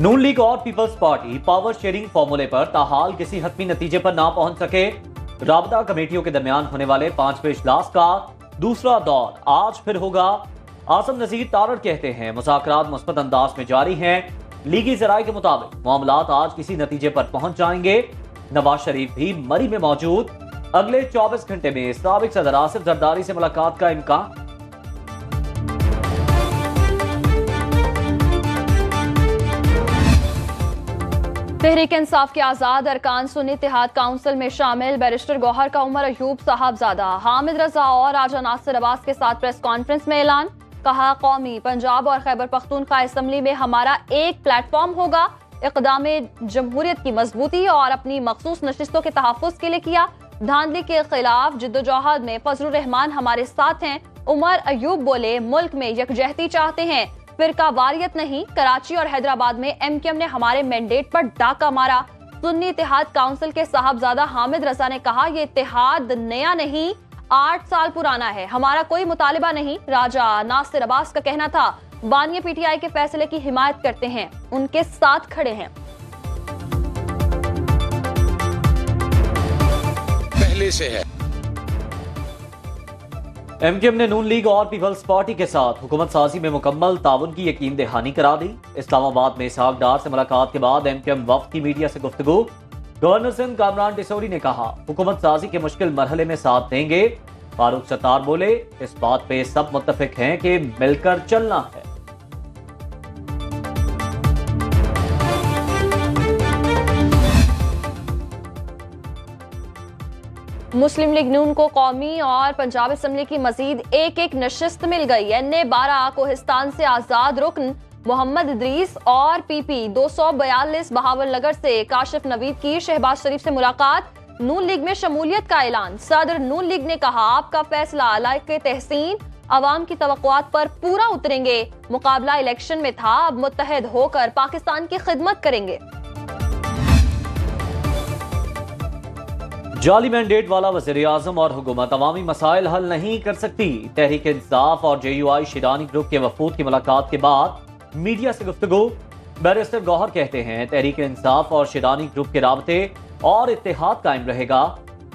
नून league और peoples party power sharing फॉर्मूले पर ताहाल किसी हतमी नतीजे पर ना पहुंच सके। राबता कमेटियों के दरमियान होने वाले 5वें इजलास का दूसरा दौर आज फिर होगा। आसम नजीर तारड़ कहते हैं मुज़ाकरात मुस्बत अंदाज में जारी हैं। लीगी जराये के मुताबिक मामलात आज किसी नतीजे पर पहुंच जाएंगे। नवाज शरीफ भी मरी में मौजूद। अगले 24 घंटे में साबिक सदर आसिफ जरदारी से मुलाकात का इम्कान। तहरीक इंसाफ के आजाद अरकान सुन्नी इत्तेहाद काउंसिल में शामिल बैरिस्टर गौहर का उमर अयूब साहबजादा, हामिद रजा और राजा नासिर अब्बास के साथ प्रेस कॉन्फ्रेंस में ऐलान। कहा, कौमी, पंजाब और खैबर पख्तूनख्वा असम्बली में हमारा एक प्लेटफॉर्म होगा। इक़दाम जमहूरियत की मजबूती और अपनी मखसूस नशिस्तों के तहफ़्फ़ुज़ के लिए किया। धांधली के खिलाफ जिद्दोजहद में फजलुर रहमान हमारे साथ हैं। उमर अयूब बोले, मुल्क में यकजहती चाहते हैं, फिरका वारियत नहीं। कराची और हैदराबाद में एमक्यूएम ने हमारे मैंडेट पर डाका मारा। सुन्नी इत्तेहाद काउंसिल के साहबजादा हामिद रजा ने कहा, यह इत्तेहाद नया नहीं, 8 साल पुराना है। हमारा कोई मुतालिबा नहीं। राजा नासिर अब्बास का कहना था, बानिया पीटीआई के फैसले की हिमायत करते हैं, उनके साथ खड़े हैं। पहले से है। एमक्यूएम ने नून लीग और पीपल्स पार्टी के साथ हुकूमत साजी में मुकम्मल ताउन की यकीन दहानी करा दी। इस्लामाबाद में इसहाक डार से मुलाकात के बाद एमक्यूएम वफ्द की मीडिया से गुफ्तगू। गवर्नर सिंध कामरान डिसोरी ने कहा, हुकूमत साजी के मुश्किल मरहले में साथ देंगे। फारूक सत्तार बोले, इस बात पे सब मुत्तफिक हैं कि मिलकर चलना है। मुस्लिम लीग नून को कौमी और पंजाब असम्बली की मजीद एक नशिस्त मिल गई। NA-12 कोहिस्तान से आजाद रुकन मोहम्मद इदरीस और PP 242 बहावलनगर से काशिफ नवीद की शहबाज शरीफ से मुलाकात। नून लीग में शमूलियत का ऐलान। सदर नून लीग ने कहा, आपका फैसला लायक तहसीन, अवाम की तवक्कुआत पर पूरा उतरेंगे। मुकाबला इलेक्शन में था, अब मुत्तहद होकर पाकिस्तान की खिदमत करेंगे। जाली मैंडेट वाला वज़ीर आज़म और हुकूमत अवामी मसाइल हल नहीं कर सकती। तहरीक इंसाफ और JUI शिरानी ग्रुप के वफूद की मुलाकात के बाद मीडिया से गुफ्तगू। बैरिस्टर गौहर कहते हैं, तहरीक इंसाफ और शिरानी ग्रुप के राबते और इत्तेहाद कायम रहेगा।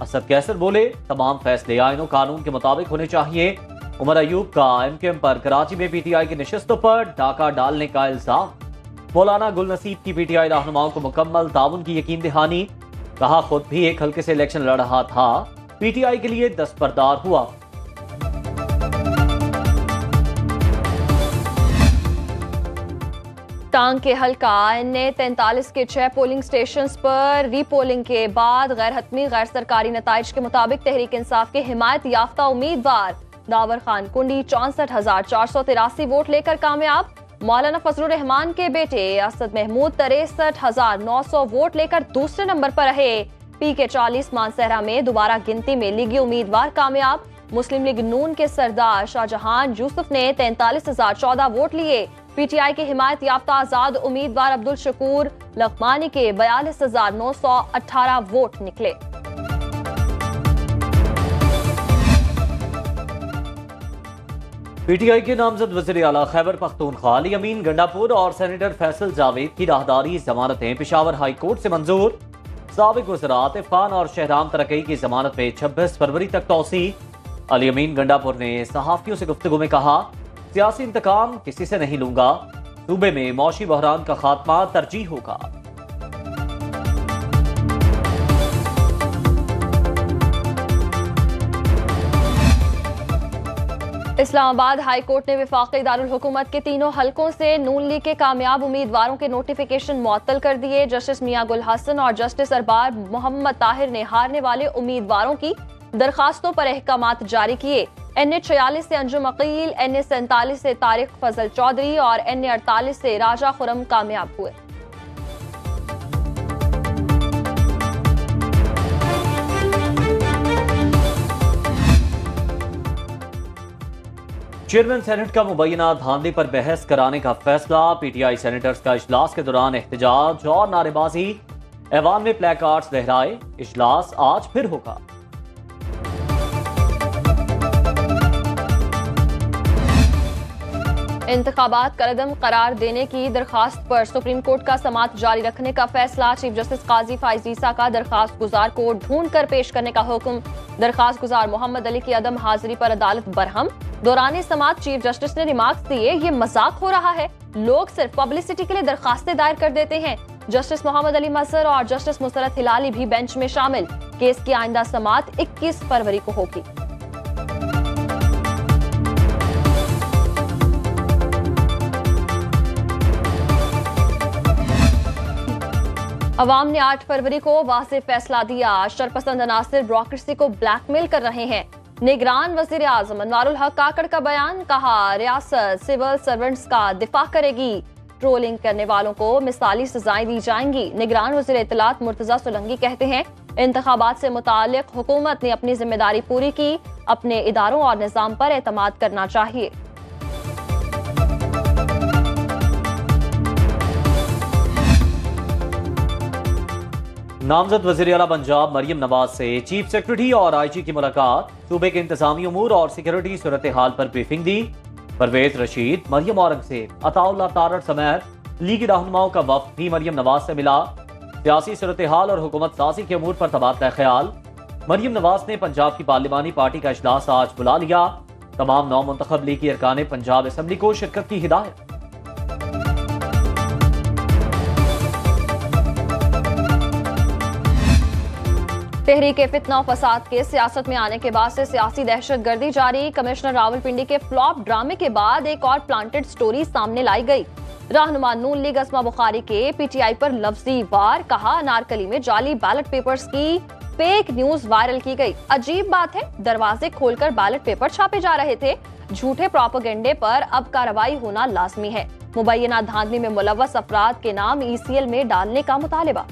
असद कैसर बोले, तमाम फैसले आईन और कानून के मुताबिक होने चाहिए। उमर अयूब का एमक्यूएम पर कराची में PTI की नशिस्तों पर डाका डालने का इल्जाम। मौलाना गुल नसीब की PTI रहनुमाओं को मुकम्मल ताउन की यकीन दहानी। कहा, खुद भी एक हल्के से इलेक्शन लड़ रहा था, PTI के लिए दस्तबरदार हुआ। टांग के हल्का NA-43 के 6 पोलिंग स्टेशंस पर रीपोलिंग के बाद गैर हतमी गैर सरकारी नताइज के मुताबिक तहरीक इंसाफ के हिमायत याफ्ता उम्मीदवार दावर खान कुंडी 64,483 वोट लेकर कामयाब। मौलाना फजलुर रहमान के बेटे असद महमूद 63,900 वोट लेकर दूसरे नंबर पर रहे। PK 40 मानसहरा में दोबारा गिनती में लीगी उम्मीदवार कामयाब। मुस्लिम लीग नून के सरदार शाहजहान यूसुफ ने 43,014 वोट लिए। PTI के हिमायत याफ्ता आजाद उम्मीदवार अब्दुल शकूर लखमानी के 42,918 वोट निकले। PTI के नामजद वज़ीर आला खैबर पख्तूनख्वा अली अमीन गंडापुर और सेनेटर फैसल जावेद की राहदारी जमानतें पेशावर हाई कोर्ट से मंजूर। साबिक वज़रा आतिफ खान और शहराम तरक्की की जमानत में 26 फरवरी तक तौसी। अली अमीन गंडापुर ने सहाफियों से गुफ्तगू में कहा, सियासी इंतकाम किसी से नहीं लूंगा, सूबे में मौशी बहरान का खात्मा तरजीह होगा। इस्लामाबाद हाई कोर्ट ने वफाकी दारुल हुकूमत के तीनों हलकों से नून लीग के कामयाब उम्मीदवारों के नोटिफिकेशन मुअत्तल कर दिए। जस्टिस मियां गुल हसन और जस्टिस अरबाब मोहम्मद ताहिर ने हारने वाले उम्मीदवारों की दरखास्तों पर अहकामात जारी किए। NA-46 से अंजुम अकील, NA-47 से तारिक फजल चौधरी और NA-48 से राजा खुरम कामयाब हुए। चेयरमैन सेनेट का मुबैना धांधली पर बहस कराने का फैसला। PTI सेनेटर्स का इजलास के दौरान एहतजाज और नारेबाजी। ऐवान में प्ले कार्ड्स लहराए। इजलास आज फिर होगा। इंतखाबात कलअदम करार देने की दरखास्त पर सुप्रीम कोर्ट का समाअत जारी रखने का फैसला। चीफ जस्टिस काजी फाइज ईसा का दरखास्त गुजार को ढूंढ कर पेश करने का हुक्म। दरखास्त गुजार मोहम्मद अली की अदम हाजिरी पर अदालत बरहम। दौरान समाअत चीफ जस्टिस ने रिमार्क्स दिए, ये मजाक हो रहा है, लोग सिर्फ पब्लिसिटी के लिए दरखास्तें दायर कर देते हैं। जस्टिस मोहम्मद अली मजहर और जस्टिस मुसरत हिलाली भी बेंच में शामिल। केस की आइंदा समाअत 21 फरवरी को होगी। अवाम ने 8 फरवरी को वाज़ेह फैसला दिया। शरपसंद अनासिर ब्यूरोक्रेसी को ब्लैकमेल कर रहे हैं। निगरान वजीर आजम अनवारुल हक काकड़ का बयान, कहा रियासत सिविल सर्वेंट्स का दिफा करेगी, ट्रोलिंग करने वालों को मिसाली सजाएं दी जाएंगी। निगरान वजीर इत्तलात मुर्तजा सोलंकी कहते हैं, इंतखाबात से मुताल्लिक हुकूमत ने अपनी जिम्मेदारी पूरी की, अपने इदारों और निजाम पर एतमाद करना चाहिए। नामजद वज़ीर आला पंजाब मरियम नवाज से चीफ सेक्रेटरी और IG की मुलाकात। सूबे के इंतजामी उमूर और सिक्योरिटी सूरत हाल पर ब्रीफिंग दी। परवेज रशीद, मरियम औरंगजेब, अताउल्लाह तारड़ समेत लीगी रहनुमाओं का वफ्द भी मरियम नवाज से मिला। सियासी सूरत हाल और हुकूमत साजी के उमूर पर तबादला ख्याल। मरियम नवाज ने पंजाब की पार्लिमानी पार्टी का इजलास आज बुला लिया। तमाम नौ मुंतखब लीगी अरकान पंजाब असम्बली को शिरकत की हिदायत। तहरीक फितना फसाद के सियासत में आने के बाद से सियासी दहशत गर्दी जारी। कमिश्नर रावलपिंडी के फ्लॉप ड्रामे के बाद एक और प्लांटेड स्टोरी सामने लाई गई। रहनुमा नून लीग अस्मा बुखारी के PTI पर लफ्जी वार, कहा अनारकली में जाली बैलेट पेपर्स की फेक न्यूज वायरल की गई। अजीब बात है, दरवाजे खोलकर बैलेट पेपर छापे जा रहे थे। झूठे प्रोपेगेंडे पर अब कार्रवाई होना लाजमी है। मुबैना धांधली में मुलव्वस अफराद के नाम ECL में डालने का मुतालिबा।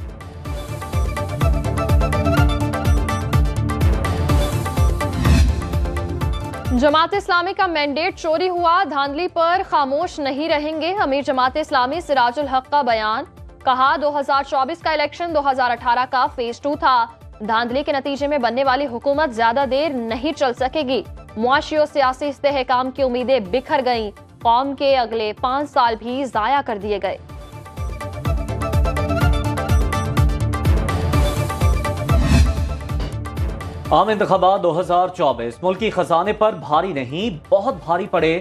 जमात इस्लामी का मैंडेट चोरी हुआ, धांधली पर खामोश नहीं रहेंगे। अमीर जमात इस्लामी सिराजुल हक का बयान, कहा 2024 का इलेक्शन 2018 का फेज 2 था। धांधली के नतीजे में बनने वाली हुकूमत ज्यादा देर नहीं चल सकेगी। मुआशी और सियासी इस्तेहकाम की उम्मीदें बिखर गईं। कौम के अगले 5 साल भी जाया कर दिए गए। आम इंतखाबात 2024 मुल्की खजाने पर भारी नहीं, बहुत भारी पड़े।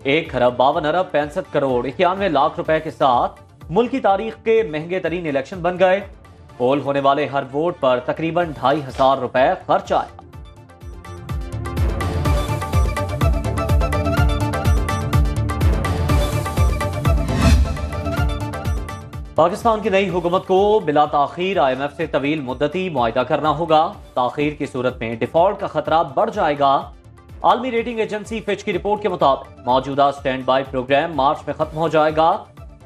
1 खरब 52 अरब 65 करोड़ 91 लाख रुपए के साथ मुल्की तारीख के महंगे तरीन इलेक्शन बन गए। पोल होने वाले हर वोट पर तकरीबन 2500 रुपए खर्च आया। पाकिस्तान की नई हुकूमत को बिला ताखीर IMF से तवील मुद्दती मुआहिदा करना होगा। ताखीर की सूरत में डिफॉल्ट का खतरा बढ़ जाएगा। आलमी रेटिंग एजेंसी फिच की रिपोर्ट के मुताबिक मौजूदा स्टैंड बाय प्रोग्राम मार्च में खत्म हो जाएगा।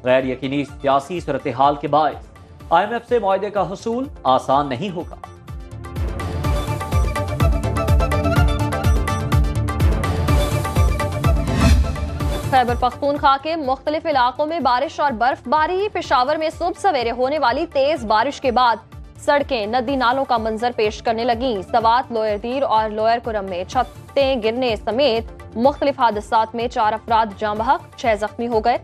गैर यकीनी सियासी सूरत हाल के बायस IMF से मुआहिदे का हुसूल आसान नहीं होगा। खैबर पख्तूनख्वा के मुख्तलिफ इलाकों में बारिश और बर्फबारी। पेशावर में सुबह सवेरे होने वाली तेज बारिश के बाद सड़कें नदी नालों का मंजर पेश करने लगी। सवात, लोअर दीर और लोअर कुरम में छतें गिरने समेत मुख्तलिफ हादसात में 4 अफराद जाँ बहक, 6 जख्मी हो गए।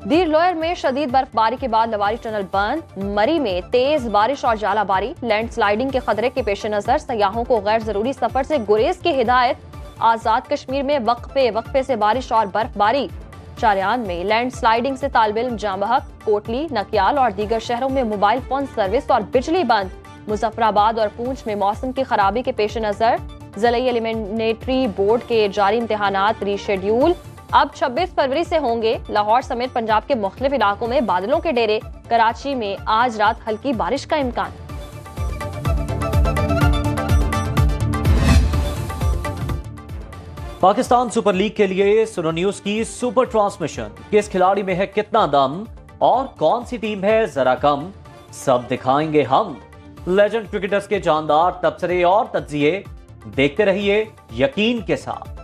दीर लोअर में शदीद बर्फबारी के बाद लवारी टनल बंद। मरी में तेज बारिश और जालाबारी। लैंडस्लाइडिंग के खतरे के पेश नजर सयाहों को गैर जरूरी सफर से गुरेज की हिदायत। आजाद कश्मीर में वक्फे से बारिश और बर्फबारी। चारियान में लैंडस्लाइडिंग से तालिब-इल्म जाँ बहक। कोटली, नकियाल और दीगर शहरों में मोबाइल फोन सर्विस और बिजली बंद। मुजफ्फराबाद और पूंछ में मौसम की खराबी के पेश नजर ज़िला एलिमिनेटरी बोर्ड के जारी इम्तिहानात रीशेड्यूल। अब 26 फरवरी से होंगे। लाहौर समेत पंजाब के मुख्तलिफ इलाकों में बादलों के डेरे। कराची में आज रात हल्की बारिश का इम्कान। पाकिस्तान सुपर लीग के लिए सुनो न्यूज की सुपर ट्रांसमिशन। किस खिलाड़ी में है कितना दम और कौन सी टीम है जरा कम, सब दिखाएंगे हम। लेजेंड क्रिकेटर्स के जानदार तबसरे और तज्जिए देखते रहिए यकीन के साथ।